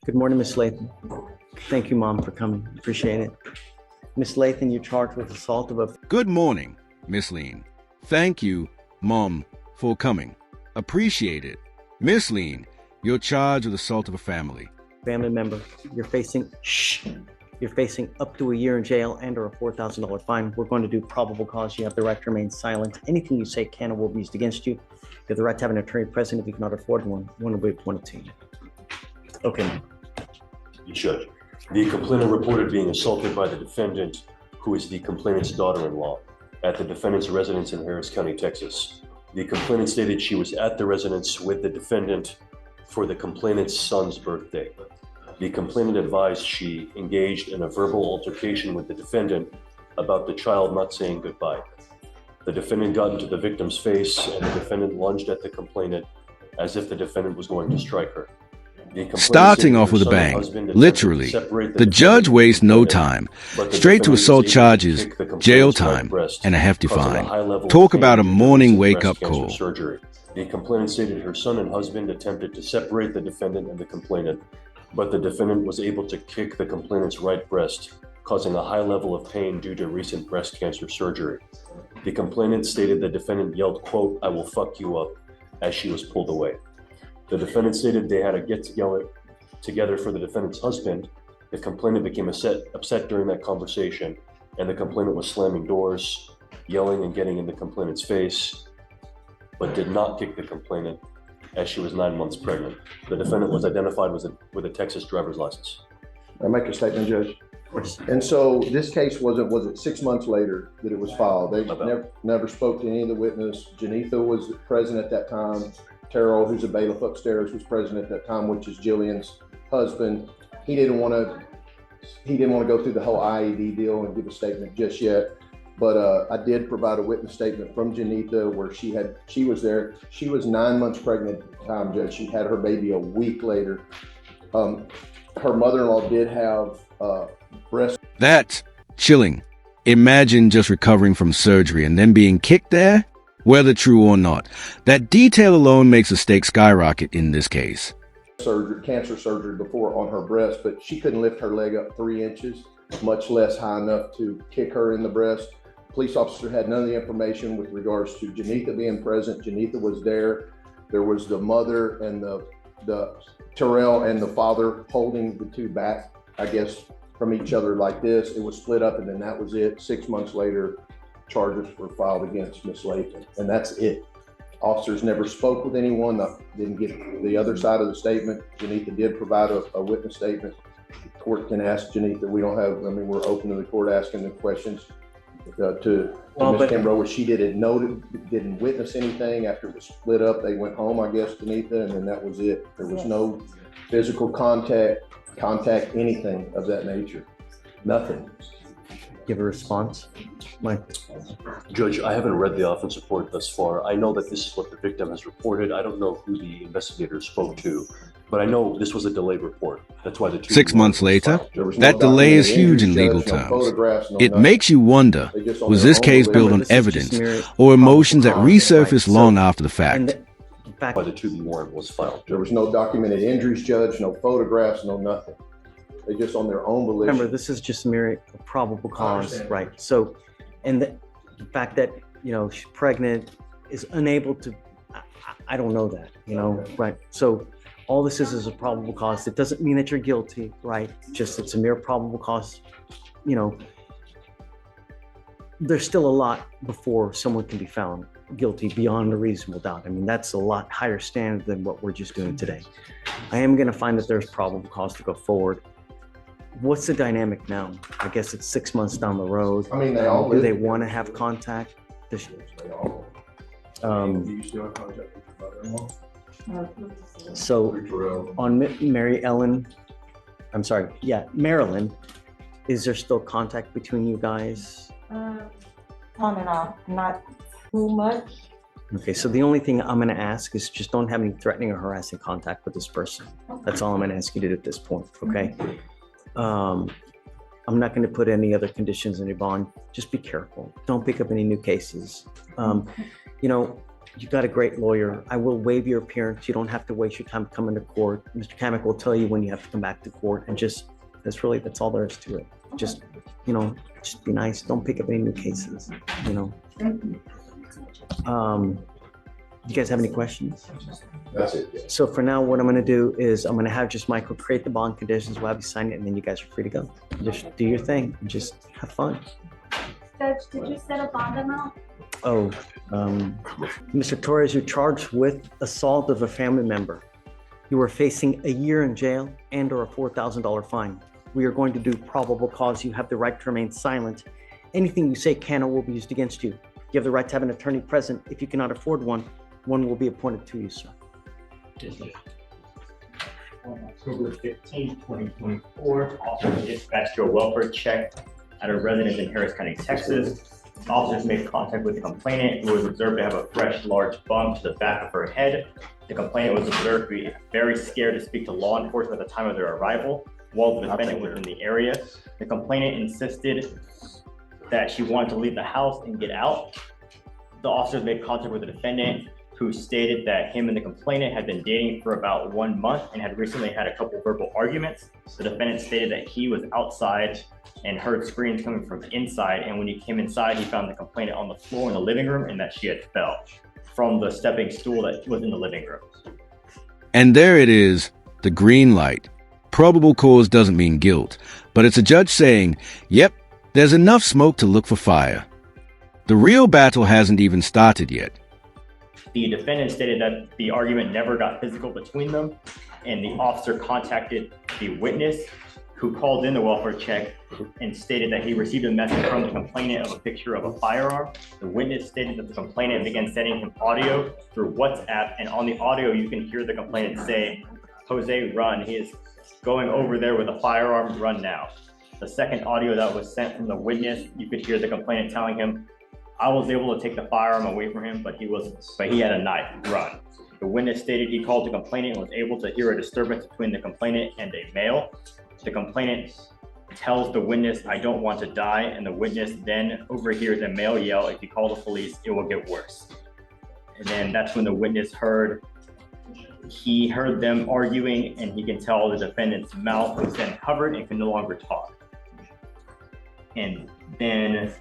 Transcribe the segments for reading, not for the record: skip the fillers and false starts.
Good morning, Miss Lathan. Thank you, Mom, for coming. Appreciate it. Miss Lathan, you're charged with assault of a Good morning, Miss Lean. Thank you, Mom, for coming. Appreciate it. Miss Lean, you're charged with assault of a family. family member. You're facing up to a year in jail and or a $4,000 fine. We're going to do probable cause. You have the right to remain silent. Anything you say can or will be used against you. You have the right to have an attorney present if you cannot afford one. One will be appointed to you. Okay. Judge, the complainant reported being assaulted by the defendant, who is the complainant's daughter-in-law, at the defendant's residence in Harris County, Texas. The complainant stated she was at the residence with the defendant for the complainant's son's birthday. The complainant advised she engaged in a verbal altercation with the defendant about the child not saying goodbye. The defendant got into the victim's face and the defendant lunged at the complainant as if the defendant was going to strike her. Starting off with a bang, literally, the judge wastes no time. Straight to assault charges, jail time, and a hefty fine. Talk about a morning wake-up call. The complainant stated her son and husband attempted to separate the defendant and the complainant, but the defendant was able to kick the complainant's right breast, causing a high level of pain due to recent breast cancer surgery. The complainant stated the defendant yelled, quote, "I will fuck you up," as she was pulled away. The defendant stated they had a get-together for the defendant's husband. The complainant became upset during that conversation, and the complainant was slamming doors, yelling and getting in the complainant's face, but did not kick the complainant as she was 9 months pregnant. The defendant was identified with a Texas driver's license. I make a statement, Judge. And so this case was it 6 months later that it was filed? They never spoke to any of the witness. Janitha was present at that time. Terrell, who's a bailiff upstairs, was present at that time, which is Jillian's husband. He didn't want to go through the whole IED deal and give a statement just yet. But I did provide a witness statement from Janitha where she was there. She was 9 months pregnant at the time, Judge. She had her baby a week later. Her mother-in-law did have breast. That's chilling. Imagine just recovering from surgery and then being kicked there, whether true or not. That detail alone makes the stakes skyrocket in this case. Cancer surgery before on her breast, but she couldn't lift her leg up 3 inches, much less high enough to kick her in the breast. Police officer had none of the information with regards to Janitha being present. Janitha was there. There was the mother and the Terrell and the father holding the two back, I guess, from each other like this. It was split up and then that was it. 6 months later, charges were filed against Miss Lathan, and that's it. Officers never spoke with anyone, didn't get the other side of the statement. Janitha did provide a witness statement. The court can ask Janitha. We're open to the court asking the questions to Ms. Kimbrough. She didn't witness anything after it was split up. They went home, I guess, Janitha, and then that was it. There was no physical contact, anything of that nature. Nothing. give a response. Mike. Judge, I haven't read the offense report thus far. I know that this is what the victim has reported. I don't know who the investigator spoke to, but I know this was a delayed report. That's why the 6 months later, that delay is huge in legal terms. It makes you wonder, was this case built on evidence or emotions that resurfaced long after the fact? Why the 2B warrant was filed. There was no documented injuries, Judge, no photographs, no nothing. They just on their own volition. Remember, this is just mere probable cause, right? So, and the fact that, you know, she's pregnant is unable to, I don't know that, you know, right? So all this is a probable cause. It doesn't mean that you're guilty, right? Just it's a mere probable cause. You know, there's still a lot before someone can be found guilty beyond a reasonable doubt. I mean, that's a lot higher standard than what we're just doing today. I am going to find that there's probable cause to go forward. What's the dynamic now? I guess it's 6 months down the road. I mean, they all do they want to have contact? So on Marilyn, is there still contact between you guys? On and off, not too much. Okay, so the only thing I'm going to ask is just don't have any threatening or harassing contact with this person. That's all I'm going to ask you to do at this point, okay? I'm not going to put any other conditions in your bond. Just be careful. Don't pick up any new cases. You know, You got a great lawyer. I will waive your appearance. You don't have to waste your time coming to court. Mr. Kamek will tell you when you have to come back to court, and that's all there is to it. Just, just be nice. Don't pick up any new cases, You guys have any questions? That's it. So for now, what I'm gonna do is I'm gonna have just Michael create the bond conditions. We'll have you sign it, and then you guys are free to go. Just do your thing and just have fun. Judge, did you set a bond amount? Oh, Mr. Torres, you're charged with assault of a family member. You are facing a year in jail and or a $4,000 fine. We are going to do probable cause. You have the right to remain silent. Anything you say can or will be used against you. You have the right to have an attorney present. If you cannot afford one will be appointed to you, sir. On October 15, 2024, officers dispatched to a welfare check at a residence in Harris County, Texas. Officers made contact with the complainant, who was observed to have a fresh, large bump to the back of her head. The complainant was observed to be very scared to speak to law enforcement at the time of their arrival, while the defendant was in the area. The complainant insisted that she wanted to leave the house and get out. The officers made contact with the defendant, who stated that him and the complainant had been dating for about 1 month and had recently had a couple verbal arguments. The defendant stated that he was outside and heard screams coming from inside, and when he came inside, he found the complainant on the floor in the living room and that she had fell from the stepping stool that was in the living room. And there it is, the green light. Probable cause doesn't mean guilt, but it's a judge saying, yep, there's enough smoke to look for fire. The real battle hasn't even started yet. The defendant stated that the argument never got physical between them, and the officer contacted the witness, who called in the welfare check and stated that he received a message from the complainant of a picture of a firearm. The witness stated that the complainant began sending him audio through WhatsApp, and on the audio you can hear the complainant say, "Jose, run. He is going over there with a firearm. Run now." The second audio that was sent from the witness, you could hear the complainant telling him, "I was able to take the firearm away from him, but he had a knife. Run." The witness stated he called the complainant and was able to hear a disturbance between the complainant and a male. The complainant tells the witness, "I don't want to die," and the witness then overhears a male yell, "If you call the police, it will get worse." And then that's when the witness heard them arguing, and he can tell the defendant's mouth was then covered and can no longer talk. And then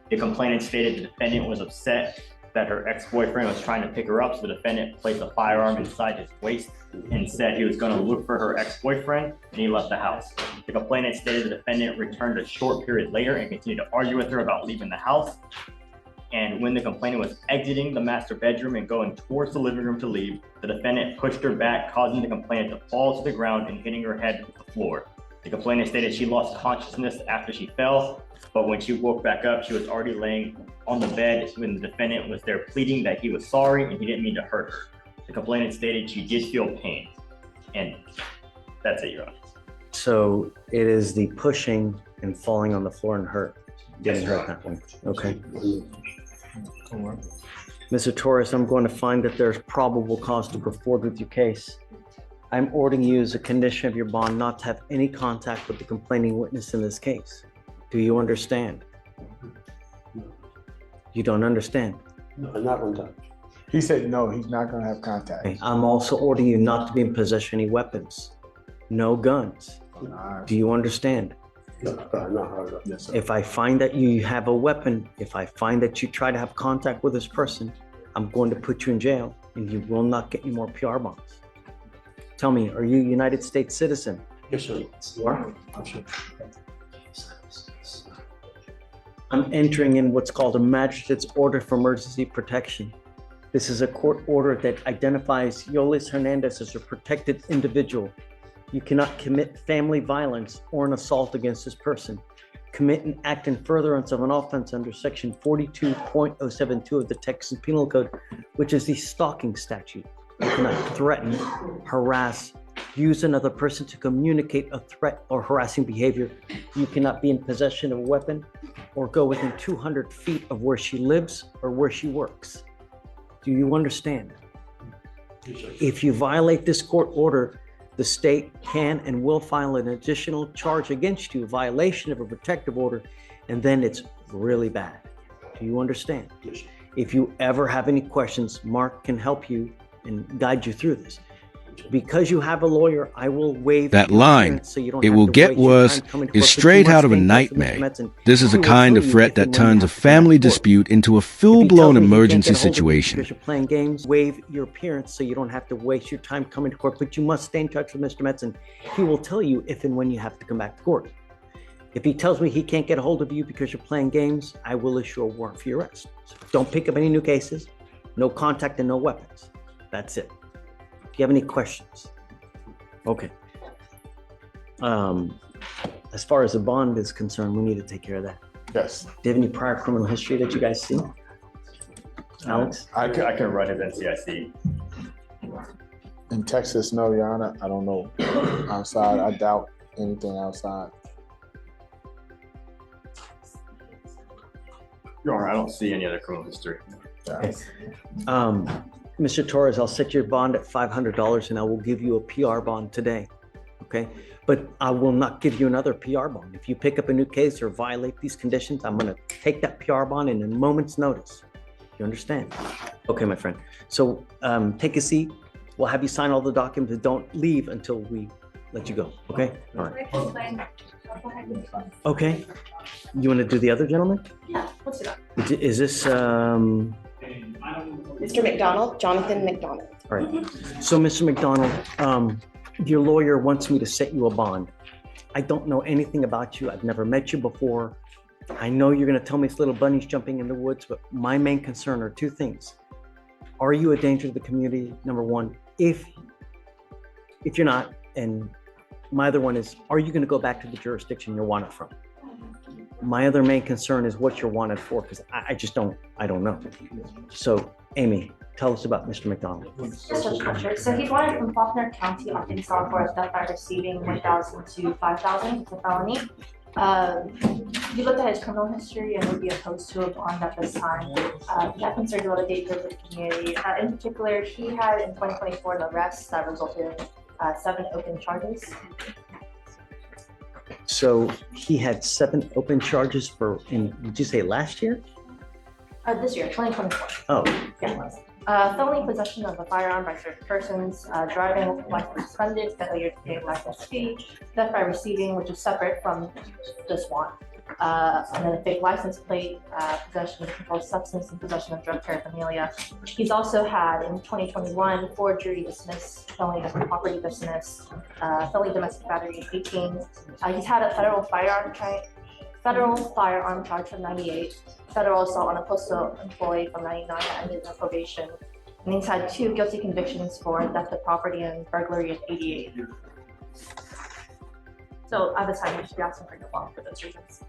the complainant stated the defendant was upset that her ex-boyfriend was trying to pick her up, so the defendant placed a firearm inside his waist and said he was going to look for her ex-boyfriend, and he left the house. The complainant stated the defendant returned a short period later and continued to argue with her about leaving the house. And when the complainant was exiting the master bedroom and going towards the living room to leave, the defendant pushed her back, causing the complainant to fall to the ground and hitting her head with the floor. The complainant stated she lost consciousness after she fell, but when she woke back up, she was already laying on the bed when the defendant was there pleading that he was sorry and he didn't mean to hurt her. The complainant stated she did feel pain. And that's it, Your Honor. So it is the pushing and falling on the floor and getting hurt that way. Okay. Mr. Torres, I'm going to find that there's probable cause to go forward with your case. I'm ordering you as a condition of your bond not to have any contact with the complaining witness in this case. Do you understand? You don't understand? No, not one time. He said no, he's not going to have contact. Okay. I'm also ordering you not to be in possession of any weapons. No guns. Do you understand? No. Yes, sir. If I find that you have a weapon, if I find that you try to have contact with this person, I'm going to put you in jail and you will not get any more PR bonds. Tell me, are you a United States citizen? Yes, sir. You are? I'm sure. I'm entering in what's called a magistrate's order for emergency protection. This is a court order that identifies Yolis Hernandez as a protected individual. You cannot commit family violence or an assault against this person. Commit an act in furtherance of an offense under section 42.072 of the Texas Penal Code, which is the stalking statute. You cannot threaten, harass, use another person to communicate a threat or harassing behavior. You cannot be in possession of a weapon or go within 200 feet of where she lives or where she works. Do you understand? If you violate this court order, the state can and will file an additional charge against you, violation of a protective order, and then it's really bad. Do you understand? If you ever have any questions, Mark can help you and guide you through this. Because you have a lawyer, I will waive That your line, appearance so you don't "It have will to get waste your worse," time coming to is court, but you straight must out of a stay in touch with Mr. nightmare. Metzen. This is He the will kind tell of you threat if that and when you turns a have to come back family to court. dispute into a If he tells full-blown me he can't emergency get a hold of you situation. because you're playing games, waive your appearance so you don't have to waste your time coming to court, but you must stay in touch with Mr. Metzen. He will tell you if and when you have to come back to court. If he tells me he can't get a hold of you because you're playing games, I will issue a warrant for your arrest. So don't pick up any new cases, no contact and no weapons. That's it. Do you have any questions? Okay. As far as the bond is concerned, we need to take care of that. Yes. Do you have any prior criminal history that you guys see? Alex? I can run his NCIC. In Texas, no, Your Honor. I don't know. Outside, I doubt anything outside. Your Honor, I don't see any other criminal history. Okay. Mr. Torres, I'll set your bond at $500 and I will give you a PR bond today. Okay? But I will not give you another PR bond. If you pick up a new case or violate these conditions, I'm going to take that PR bond in a moment's notice. You understand? Okay, my friend. So take a seat. We'll have you sign all the documents. Don't leave until we let you go. Okay? All right. Okay. You want to do the other gentleman? Yeah, let's do that. Is this Mr. McDonald, Jonathan McDonald. all right? So, Mr. McDonald, your lawyer wants me to set you a bond. I don't know anything about you. I've never met you before. I know you're going to tell me it's little bunnies jumping in the woods, but my main concern are two things. Are you a danger to the community? Number one, if you're not, and my other one is, are you going to go back to the jurisdiction you're wanted from? My other main concern is what you're wanted for, because I don't know. So, Amy, tell us about Mr. McDonald. Yes, Judge Fletcher. So he's wanted from Faulkner County, Arkansas for a theft by receiving $1,000 to $5,000. It's a felony. You looked at his criminal history and would be opposed to a bond at this time. He had concerns about a danger to the community. In particular, he had in 2024 an arrest that resulted in 7 open charges. So he had 7 open charges did you say last year? This year, 2024. Oh, Yeah. Felony possession of a firearm by certain persons, driving with license suspended, failure to pay license fee, theft by receiving, which is separate from this one, and then a fake license plate, possession of a controlled substance, and possession of drug paraphernalia. He's also had in 2021 forgery, dismiss, felony property dismiss, felony domestic battery 18. He's had a federal firearm charge from 98, federal assault on a postal employee from 99 that ended in probation, and he's had 2 guilty convictions for theft of property and burglary of 88. So at the time, you should be asking for your bond for those reasons.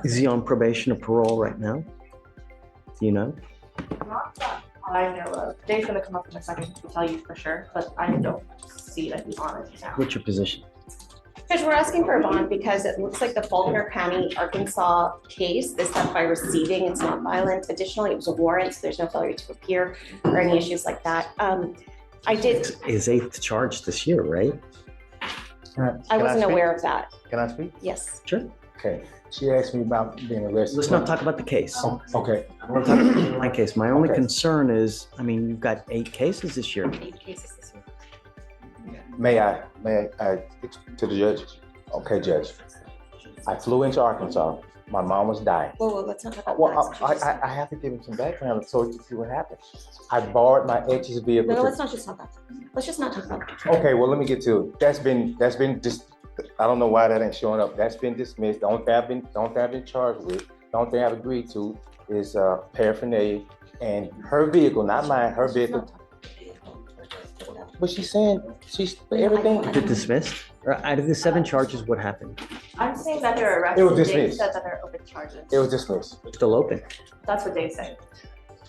is he on probation or parole right now? Do you know? Not that I know of. Dave's gonna come up in a second to tell you for sure, but I don't see that he's on it now. What's your position? Judge, we're asking for a bond because it looks like the Faulkner County, Arkansas case is theft by receiving. It's not violent. Additionally, it was a warrant, so there's no failure to appear or any issues like that. I did, His 8th charge this year, right? I wasn't aware of that. Can I speak? Yes. Sure. Okay. She asked me about being arrested. Let's not talk about the case. Oh, okay. I want to talk about my case. My only Okay. concern is, I mean, you've got 8 cases this year. 8 cases this year. May I to the judge? Okay, Judge. I flew into Arkansas. My mom was dying. Whoa, let's not talk about Well, that. I have to give him some background so you can see what happened. I borrowed my ex's vehicle. No, let's not just talk about that. Let's just not talk about that. Okay, well, let me get to it. That's been just, I don't know why that ain't showing up. That's been dismissed. The only thing I've been charged with, the only thing I've agreed to is paraphernalia and her vehicle, not mine, her vehicle. But she's saying everything. Is it dismissed? Or out of the 7 charges, what happened? I'm saying that they're arrested. It was Dave dismissed. said that they're open charges. It was dismissed. Still open. That's what Dave said.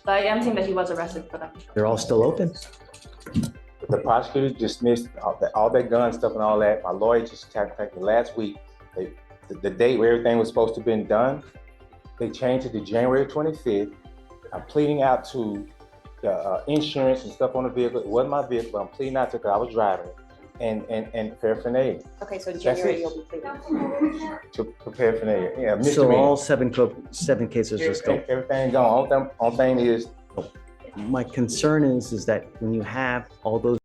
But I am saying that he was arrested for that. They're all still open. The prosecutor dismissed all that gun stuff and all that. My lawyer just contacted me last week. The date where everything was supposed to have been done, they changed it to January 25th. I'm pleading out to the insurance and stuff on the vehicle. It wasn't my vehicle, but I'm pleading out to it because I was driving it. and paraphernalia Okay, so That's January it. you'll be pleading. to paraphernalia. Yeah, So misdemeanor. all seven cases are still. Everything gone. Only thing is My concern is that when you have all those